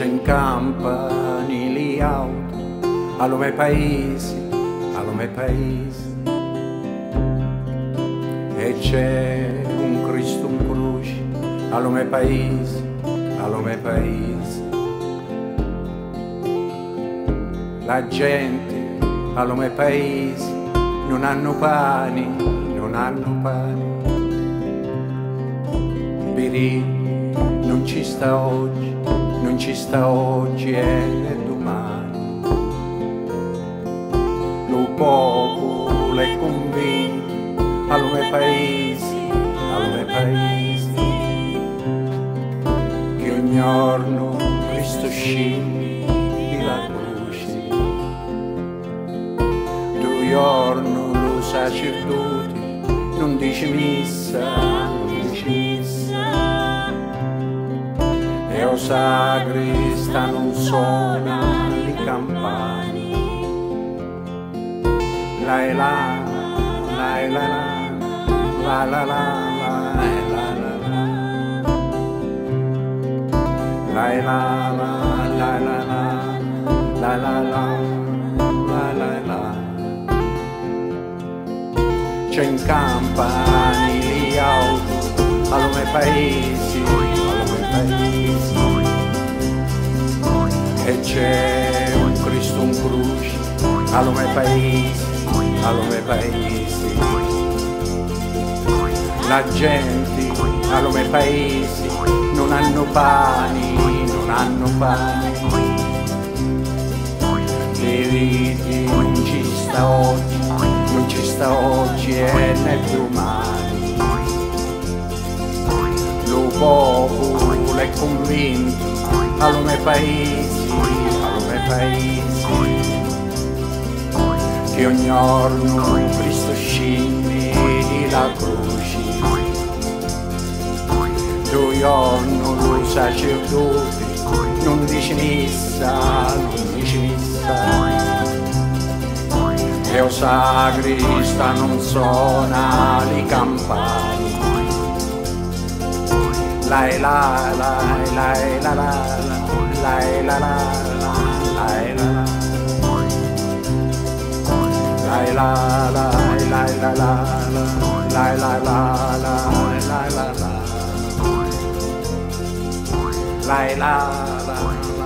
C'è in campanili auto, allo mai paesi, e c'è un Cristo in croce, allo mai paesi, la gente allo mai paesi non hanno pani, Birì non ci sta oggi e domani. Lo popolo è convinto allo mai paesi, che ogni giorno Cristo scende la croce. Due giorni lo sacerdote non dice missa, e o sagrista non suona le campane. La e la, la e la la, la la la, la e la la la, la e la la, la la la, la la la, la la la. C'è in campanili auto, allo mai paesi, e c'è un Cristo in croce, allo mai paesi, la gente allo mai paesi non hanno pani, le vite non ci sta oggi e né domani. Lo popolo è convinto allo mai paesi, che ogni giorno Cristo scende la croce. Due giorni lo sacerdote non dice missa, e o sagrista non suona le campane. La e la, la e la e la la, la e la la, la e la la, la e la la, la e la la, la e la la, la e la la, la e la la.